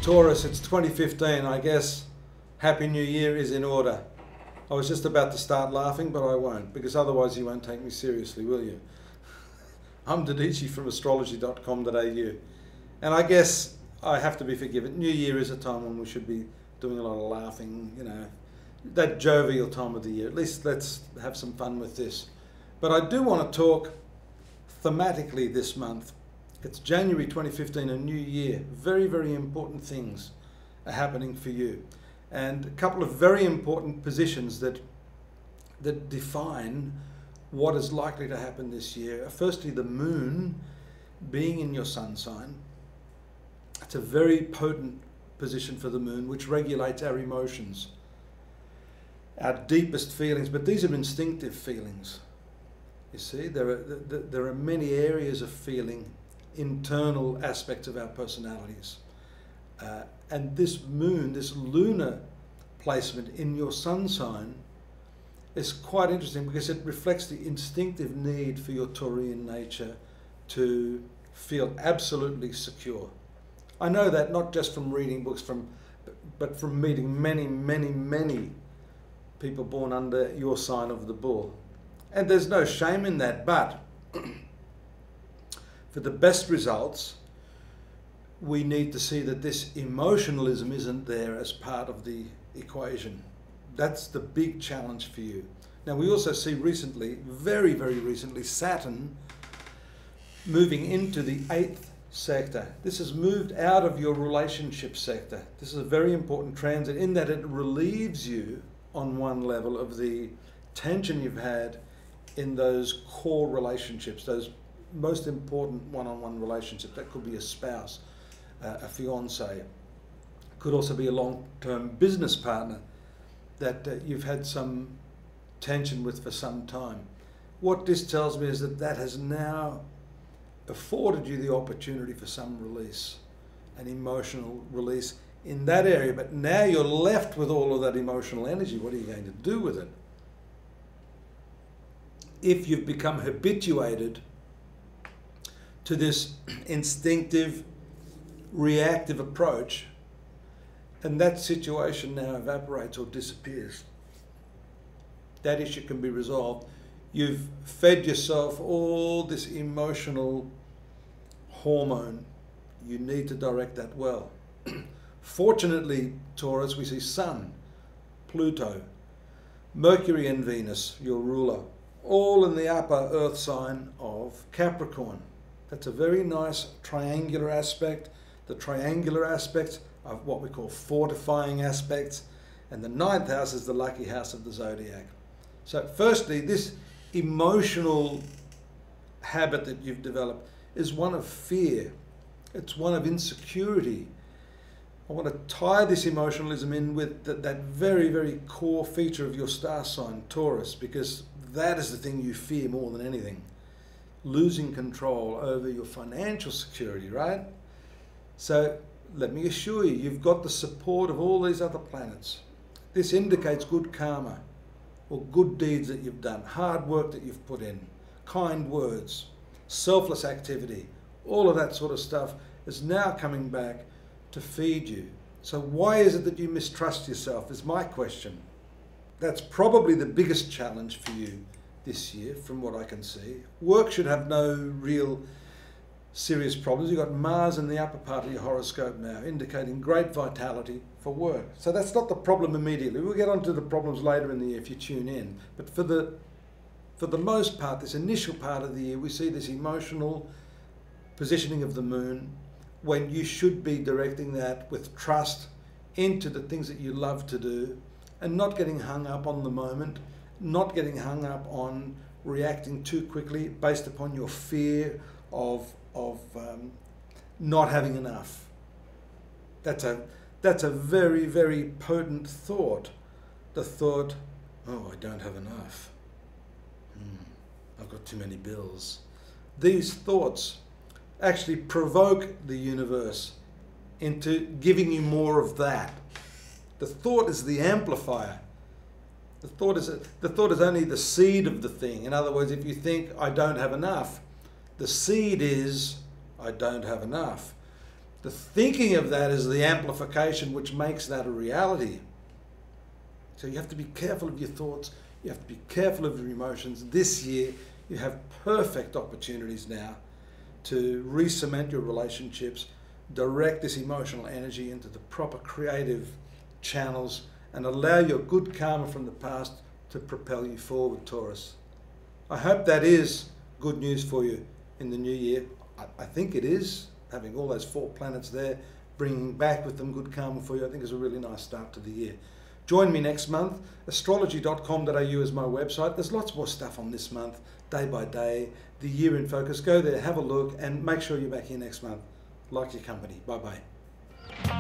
Taurus, it's 2015. I guess Happy New Year is in order. I was just about to start laughing, but I won't, because otherwise you won't take me seriously, will you? I'm Dadhichi from astrology.com.au, and I guess I have to be forgiven. New Year is a time when we should be doing a lot of laughing, you know, that jovial time of the year. At least let's have some fun with this. But I do want to talk thematically this month. It's January 2015, a new year. Very, very important things are happening for you. And a couple of very important positions that define what is likely to happen this year. Firstly, the moon being in your sun sign. It's a very potent position for the moon, which regulates our emotions, our deepest feelings, but these are instinctive feelings. You see, there are many areas of feeling, internal aspects of our personalities. And this moon, this lunar placement in your sun sign is quite interesting because it reflects the instinctive need for your Taurian nature to feel absolutely secure. I know that not just from reading books, but from meeting many, many, many people born under your sign of the bull. And there's no shame in that, but for the best results, we need to see that this emotionalism isn't there as part of the equation. That's the big challenge for you. Now, we also see recently, very, very recently, Saturn moving into the 8th sector. This has moved out of your relationship sector. This is a very important transit in that it relieves you on one level of the tension you've had in those core relationships, those most important one-on-one relationships. That could be a spouse, a fiance, could also be a long-term business partner that you've had some tension with for some time. What this tells me is that that has now afforded you the opportunity for some release, an emotional release in that area, but now you're left with all of that emotional energy. What are you going to do with it? If you've become habituated to this instinctive, reactive approach, and that situation now evaporates or disappears, that issue can be resolved. You've fed yourself all this emotional hormone. You need to direct that well. Fortunately, Taurus, we see Sun, Pluto, Mercury and Venus, your ruler, all in the upper earth sign of Capricorn. That's a very nice triangular aspect. The triangular aspects are what we call fortifying aspects, and the 9th house is the lucky house of the zodiac. So firstly, this emotional habit that you've developed is one of fear. It's one of insecurity. I want to tie this emotionalism in with that very, very core feature of your star sign, Taurus, because that is the thing you fear more than anything. Losing control over your financial security, right? So let me assure you, you've got the support of all these other planets. This indicates good karma, or good deeds that you've done, hard work that you've put in, kind words, selfless activity, all of that sort of stuff is now coming back to feed you. So why is it that you mistrust yourself is my question. That's probably the biggest challenge for you this year, from what I can see. Work should have no real serious problems. You've got Mars in the upper part of your horoscope now, indicating great vitality for work. So that's not the problem immediately. We'll get onto the problems later in the year if you tune in. But for the most part, this initial part of the year, we see this emotional positioning of the moon when you should be directing that with trust into the things that you love to do and not getting hung up on the moment, not getting hung up on reacting too quickly based upon your fear of not having enough. That's a very, very potent thought. The thought, oh, I don't have enough. I've got too many bills. These thoughts actually provoke the universe into giving you more of that. The thought is the amplifier. The thought is only the seed of the thing. In other words, if you think, I don't have enough, the seed is, I don't have enough. The thinking of that is the amplification which makes that a reality. So you have to be careful of your thoughts. You have to be careful of your emotions. This year, you have perfect opportunities now to re-cement your relationships, direct this emotional energy into the proper creative channels, and allow your good karma from the past to propel you forward, Taurus. I hope that is good news for you in the new year. I think it is, having all those 4 planets there, bringing back with them good karma for you. I think is a really nice start to the year. Join me next month. Astrology.com.au is my website. There's lots more stuff on this month, day by day, the year in focus. Go there, have a look, and make sure you're back here next month. Like your company. Bye-bye.